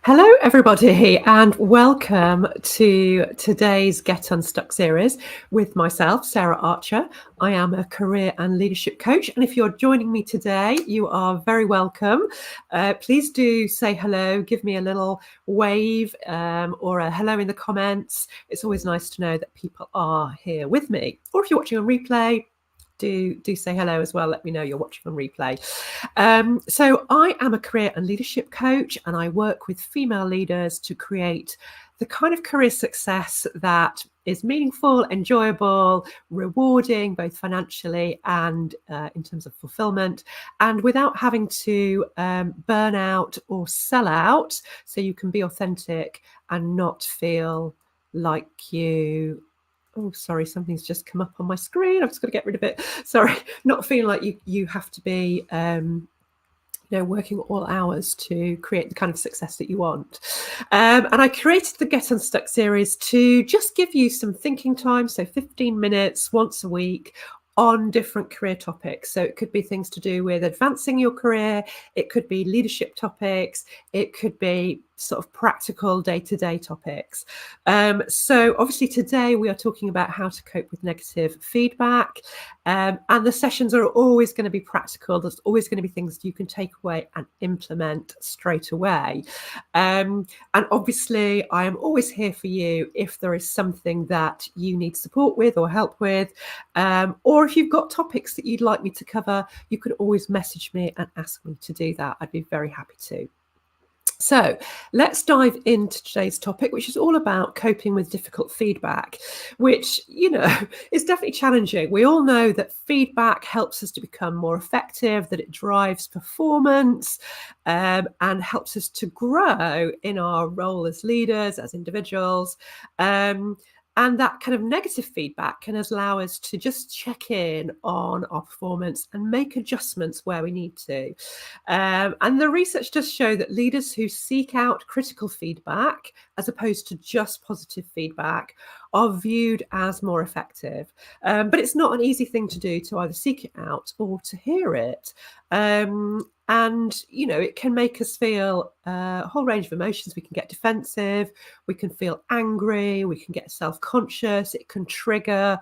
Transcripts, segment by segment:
Hello, everybody, and welcome to today's Get Unstuck series with myself, Sarah Archer. I am a career and leadership coach, and if you're joining me today, you are very welcome. Please do say hello, give me a little wave or a hello in the comments. It's always nice to know that people are here with me. Or if you're watching on replay, do say hello as well. Let me know you're watching on replay. So I am a career and leadership coach, and I work with female leaders to create the kind of career success that is meaningful, enjoyable, rewarding, both financially and in terms of fulfillment, and without having to burn out or sell out, so you can be authentic and not feel like you... Oh, sorry, something's just come up on my screen. I've just got to get rid of it. Sorry, not feeling like you have to be working all hours to create the kind of success that you want. And I created the Get Unstuck series to just give you some thinking time, so 15 minutes once a week on different career topics. So it could be things to do with advancing your career, it could be leadership topics, it could be sort of practical day-to-day topics. So obviously today we are talking about how to cope with negative feedback, and the sessions are always going to be practical. There's always going to be things you can take away and implement straight away. And obviously I am always here for you if there is something that you need support with or help with, or if you've got topics that you'd like me to cover, you can always message me and ask me to do that. I'd be very happy to. So let's dive into today's topic, which is all about coping with difficult feedback, which, is definitely challenging. We all know that feedback helps us to become more effective, that it drives performance, and helps us to grow in our role as leaders, as individuals. And that kind of negative feedback can allow us to just check in on our performance and make adjustments where we need to. And the research does show that leaders who seek out critical feedback, as opposed to just positive feedback, are viewed as more effective. But it's not an easy thing to do, to either seek it out or to hear it. And, it can make us feel a whole range of emotions. We can get defensive, we can feel angry, we can get self-conscious. It can trigger,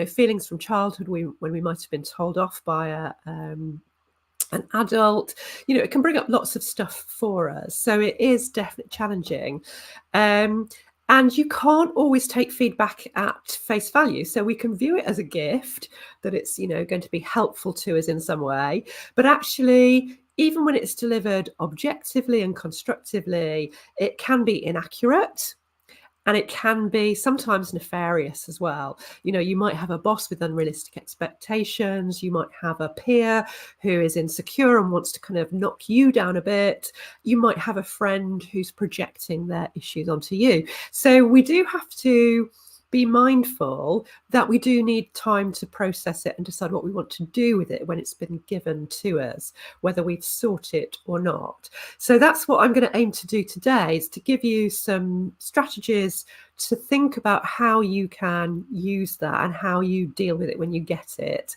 feelings from childhood when we might have been told off by an adult. It can bring up lots of stuff for us. So it is definitely challenging. And you can't always take feedback at face value. So we can view it as a gift, that it's, going to be helpful to us in some way. But actually, even when it's delivered objectively and constructively, it can be inaccurate. And it can be sometimes nefarious as well. You might have a boss with unrealistic expectations. You might have a peer who is insecure and wants to kind of knock you down a bit. You might have a friend who's projecting their issues onto you. So we do have to be mindful that we do need time to process it and decide what we want to do with it when it's been given to us, whether we've sought it or not. So that's what I'm going to aim to do today, is to give you some strategies to think about how you can use that and how you deal with it when you get it.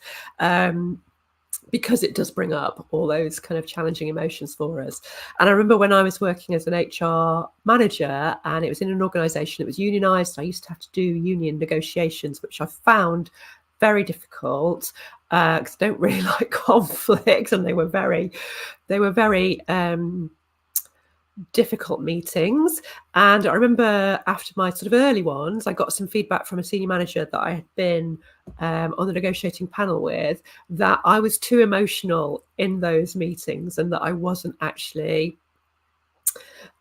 Because it does bring up all those kind of challenging emotions for us. And I remember when I was working as an HR manager, and it was in an organisation that was unionised, I used to have to do union negotiations, which I found very difficult because I don't really like conflict, and they were very difficult meetings. And I remember after my sort of early ones, I got some feedback from a senior manager that I had been on the negotiating panel with, that I was too emotional in those meetings and that I wasn't actually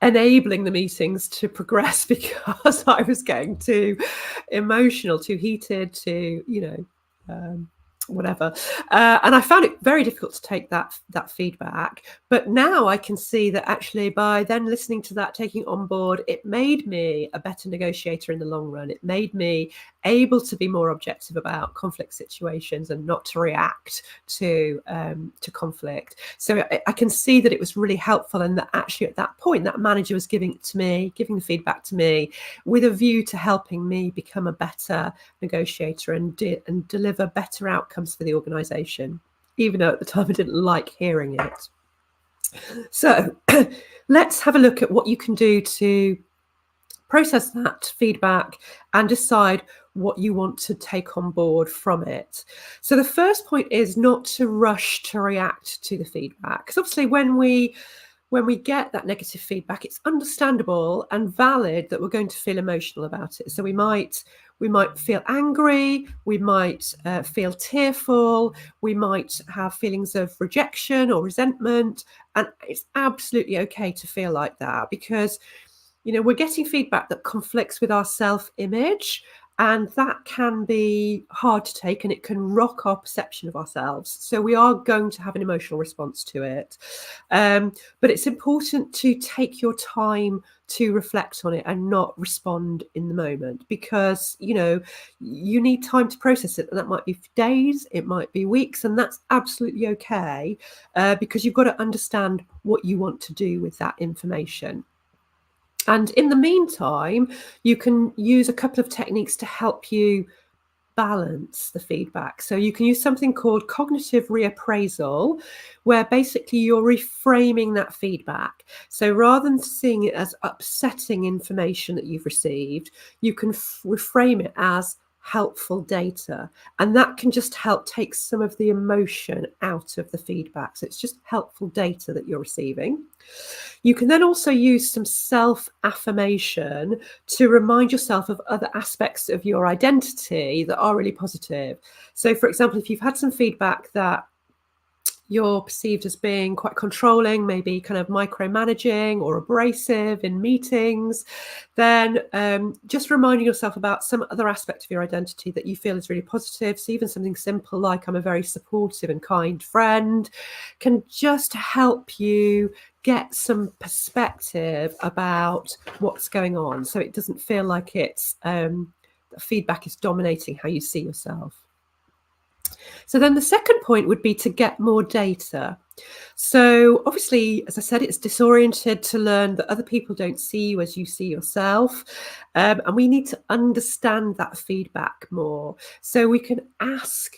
enabling the meetings to progress because I was getting too emotional, too heated, whatever. And I found it very difficult to take that feedback. But now I can see that actually by then listening to that, taking it on board, it made me a better negotiator in the long run. It made me able to be more objective about conflict situations and not to react to conflict. So I can see that it was really helpful, and that actually at that point that manager was giving the feedback to me with a view to helping me become a better negotiator and deliver better outcomes for the organisation, even though at the time I didn't like hearing it. So let's have a look at what you can do to process that feedback and decide what you want to take on board from it. So the first point is not to rush to react to the feedback, because obviously when we get that negative feedback, it's understandable and valid that we're going to feel emotional about it. So we might feel angry, we might feel tearful, we might have feelings of rejection or resentment, and it's absolutely okay to feel like that, because we're getting feedback that conflicts with our self-image, and that can be hard to take, and it can rock our perception of ourselves. So we are going to have an emotional response to it. But it's important to take your time to reflect on it and not respond in the moment, because, you need time to process it. And that might be days, it might be weeks, and that's absolutely okay, because you've got to understand what you want to do with that information. And in the meantime, you can use a couple of techniques to help you balance the feedback. So you can use something called cognitive reappraisal, where basically you're reframing that feedback. So rather than seeing it as upsetting information that you've received, you can reframe it as helpful data, and that can just help take some of the emotion out of the feedback. So it's just helpful data that you're receiving. You can then also use some self-affirmation to remind yourself of other aspects of your identity that are really positive. So, for example, if you've had some feedback that you're perceived as being quite controlling, maybe kind of micromanaging or abrasive in meetings, then just reminding yourself about some other aspect of your identity that you feel is really positive. So even something simple like I'm a very supportive and kind friend can just help you get some perspective about what's going on, so it doesn't feel like it's feedback is dominating how you see yourself. So then the second point would be to get more data. So obviously, as I said, it's disoriented to learn that other people don't see you as you see yourself. And we need to understand that feedback more. So we can ask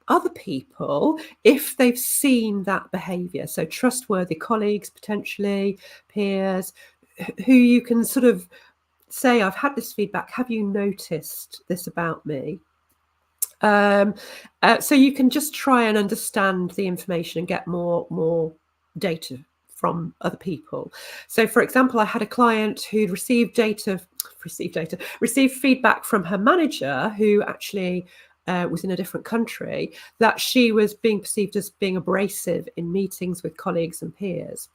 other people if they've seen that behavior. So trustworthy colleagues, potentially peers, who you can sort of say, I've had this feedback. Have you noticed this about me? So you can just try and understand the information and get more data from other people. So, for example, I had a client who'd received feedback from her manager, who actually was in a different country, that she was being perceived as being abrasive in meetings with colleagues and peers.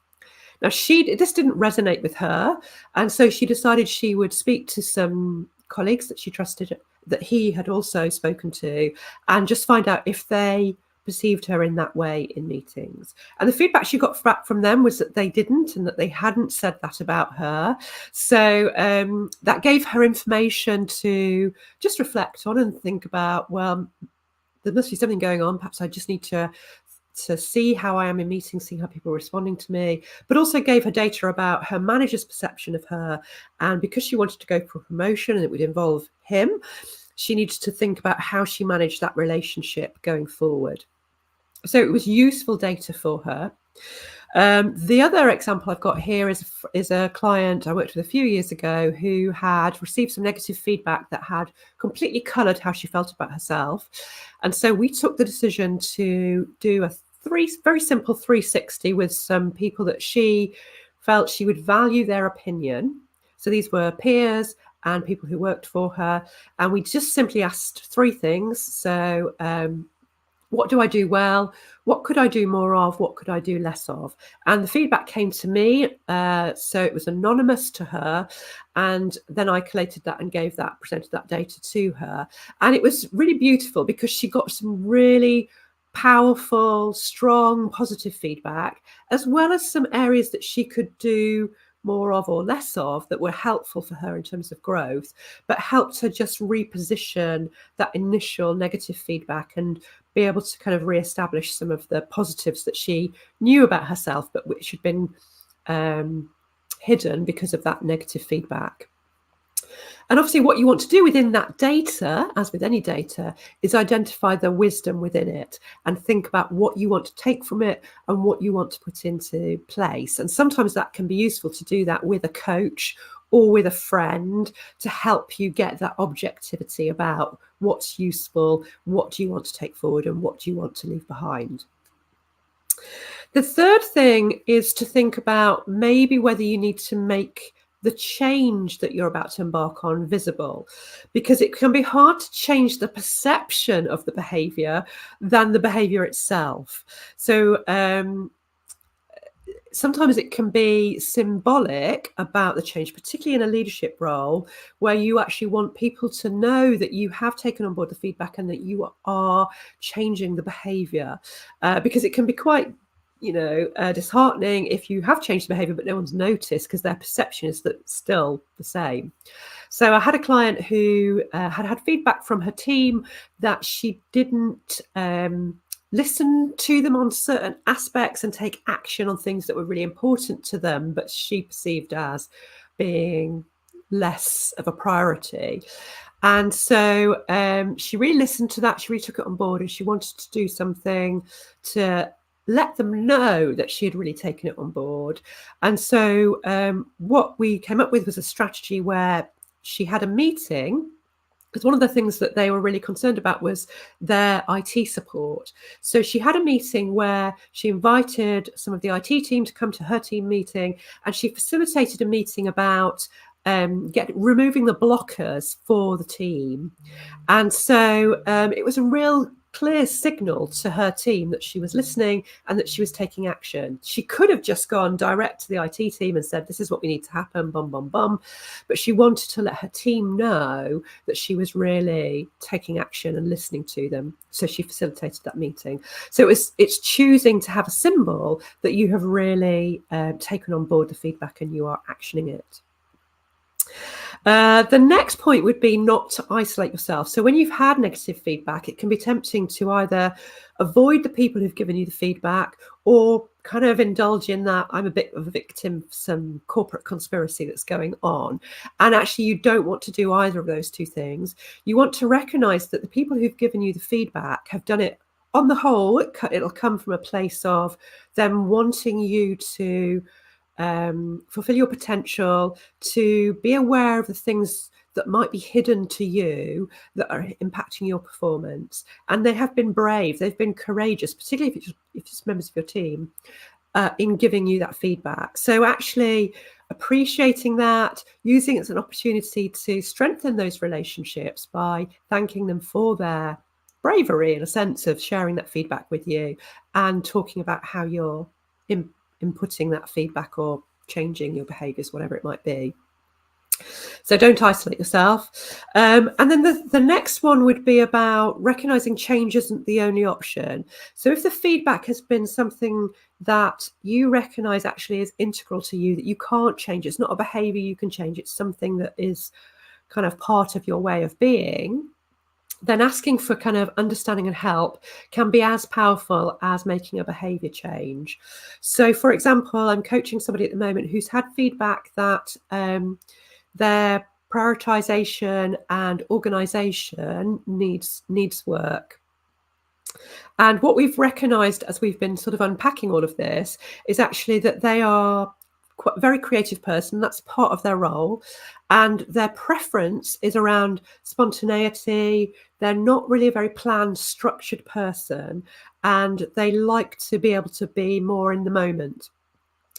Now, this didn't resonate with her, and so she decided she would speak to some colleagues that she trusted, that he had also spoken to, and just find out if they perceived her in that way in meetings. And the feedback she got back from them was that they didn't, and that they hadn't said that about her. So that gave her information to just reflect on and think about, well, there must be something going on. Perhaps I just need to see how I am in meetings, see how people are responding to me, but also gave her data about her manager's perception of her. And because she wanted to go for a promotion and it would involve him, she needed to think about how she managed that relationship going forward. So it was useful data for her. The other example I've got here is a client I worked with a few years ago who had received some negative feedback that had completely coloured how she felt about herself. And so we took the decision to do a very simple 360 with some people that she felt she would value their opinion. So these were peers and people who worked for her. And we just simply asked three things. So what do I do well? What could I do more of? What could I do less of? And the feedback came to me. So it was anonymous to her. And then I collated that and presented that data to her. And it was really beautiful because she got some really powerful, strong, positive feedback, as well as some areas that she could do more of or less of that were helpful for her in terms of growth, but helped her just reposition that initial negative feedback and be able to kind of reestablish some of the positives that she knew about herself, but which had been hidden because of that negative feedback. And obviously what you want to do within that data, as with any data, is identify the wisdom within it and think about what you want to take from it and what you want to put into place. And sometimes that can be useful to do that with a coach or with a friend to help you get that objectivity about what's useful, what do you want to take forward, and what do you want to leave behind. The third thing is to think about maybe whether you need to make the change that you're about to embark on visible, because it can be hard to change the perception of the behavior than the behavior itself. So sometimes it can be symbolic about the change, particularly in a leadership role, where you actually want people to know that you have taken on board the feedback and that you are changing the behavior, because it can be quite disheartening if you have changed the behavior but no one's noticed, because their perception is that still the same. So I had a client who had feedback from her team that she didn't listen to them on certain aspects and take action on things that were really important to them, but she perceived as being less of a priority. And so she really listened to that. She really took it on board, and she wanted to do something to let them know that she had really taken it on board. And so what we came up with was a strategy where she had a meeting, because one of the things that they were really concerned about was their IT support. So she had a meeting where she invited some of the IT team to come to her team meeting, and she facilitated a meeting about removing the blockers for the team. And so it was a real clear signal to her team that she was listening and that she was taking action. She could have just gone direct to the IT team and said, this is what we need to happen, bum, bum, bum. But she wanted to let her team know that she was really taking action and listening to them. So she facilitated that meeting. So it's choosing to have a symbol that you have really taken on board the feedback and you are actioning it. The next point would be not to isolate yourself. So when you've had negative feedback, it can be tempting to either avoid the people who've given you the feedback or kind of indulge in that I'm a bit of a victim of some corporate conspiracy that's going on. And actually, you don't want to do either of those two things. You want to recognize that the people who've given you the feedback have done it on the whole. It'll come from a place of them wanting you to fulfill your potential, to be aware of the things that might be hidden to you that are impacting your performance. And they have been brave, they've been courageous, particularly if it's members of your team, in giving you that feedback. So actually appreciating that, using it as an opportunity to strengthen those relationships by thanking them for their bravery, in a sense of sharing that feedback with you and talking about how you're inputting that feedback or changing your behaviors, whatever it might be. So don't isolate yourself. And then the next one would be about recognizing change isn't the only option. So if the feedback has been something that you recognize actually is integral to you, that you can't change, it's not a behavior you can change, it's something that is kind of part of your way of being, then asking for kind of understanding and help can be as powerful as making a behavior change. So, for example, I'm coaching somebody at the moment who's had feedback that their prioritization and organization needs work. And what we've recognized as we've been sort of unpacking all of this is actually that they are a very creative person. That's part of their role. And their preference is around spontaneity. They're not really a very planned, structured person. And they like to be able to be more in the moment.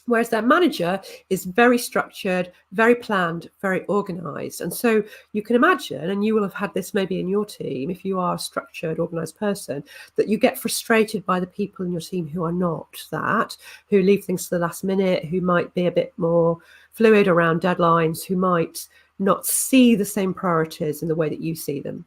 Whereas their manager is very structured, very planned, very organized. And so you can imagine, and you will have had this maybe in your team, if you are a structured, organized person, that you get frustrated by the people in your team who are not that, who leave things to the last minute, who might be a bit more fluid around deadlines, who might not see the same priorities in the way that you see them.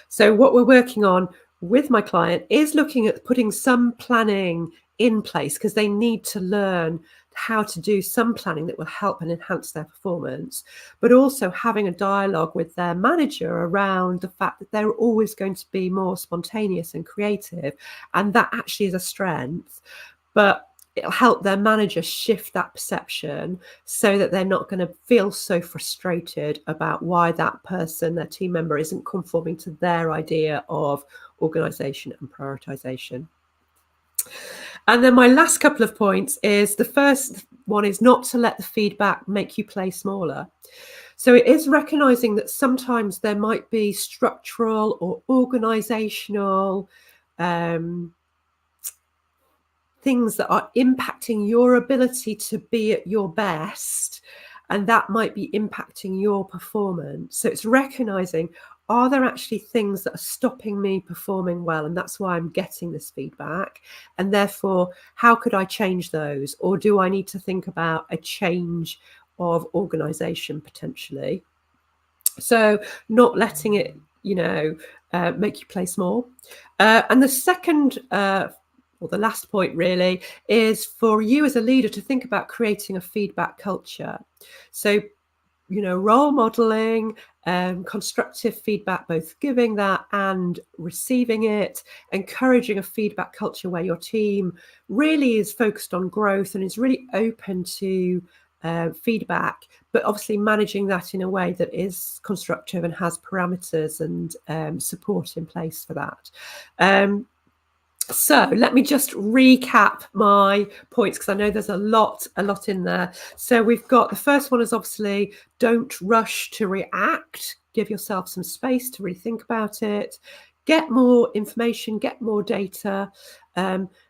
So what we're working on with my client is looking at putting some planning in place, because they need to learn how to do some planning that will help and enhance their performance, but also having a dialogue with their manager around the fact that they're always going to be more spontaneous and creative, and that actually is a strength. But it'll help their manager shift that perception so that they're not going to feel so frustrated about why that person, their team member, isn't conforming to their idea of organisation and prioritisation. And then my last couple of points is, the first one is not to let the feedback make you play smaller. So it is recognising that sometimes there might be structural or organisational things that are impacting your ability to be at your best, and that might be impacting your performance. So it's recognising, are there actually things that are stopping me performing well? And that's why I'm getting this feedback. And therefore, how could I change those? Or do I need to think about a change of organisation potentially? So not letting it, make you play small. And the second, or the last point really, is for you as a leader to think about creating a feedback culture. So, role modeling, constructive feedback, both giving that and receiving it, encouraging a feedback culture where your team really is focused on growth and is really open to feedback, but obviously managing that in a way that is constructive and has parameters and support in place for that. So let me just recap my points, because I know there's a lot in there. So we've got, the first one is obviously don't rush to react. Give yourself some space to really think about it. Get more information, get more data.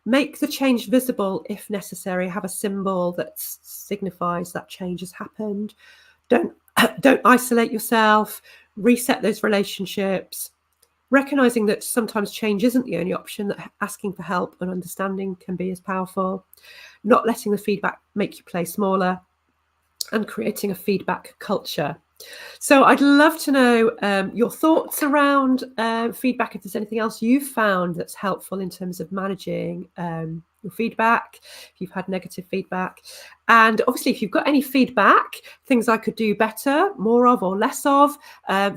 Make the change visible if necessary. Have a symbol that signifies that change has happened. Don't isolate yourself. Reset those relationships. Recognizing that sometimes change isn't the only option, that asking for help and understanding can be as powerful. Not letting the feedback make you play smaller, and creating a feedback culture. So I'd love to know your thoughts around feedback, if there's anything else you've found that's helpful in terms of managing your feedback, if you've had negative feedback. And obviously, if you've got any feedback, things I could do better, more of or less of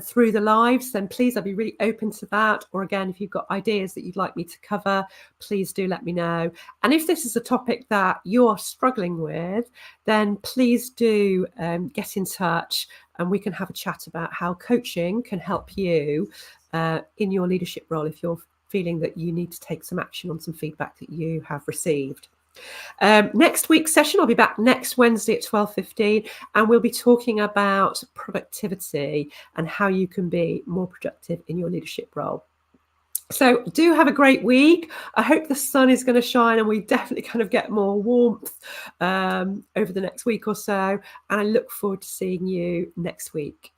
through the lives, then please, I'd be really open to that. Or again, if you've got ideas that you'd like me to cover, please do let me know. And if this is a topic that you're struggling with, then please do get in touch, and we can have a chat about how coaching can help you in your leadership role if you're feeling that you need to take some action on some feedback that you have received. Next week's session, I'll be back next Wednesday at 12:15, and we'll be talking about productivity and how you can be more productive in your leadership role. So do have a great week. I hope the sun is going to shine and we definitely kind of get more warmth over the next week or so. And I look forward to seeing you next week.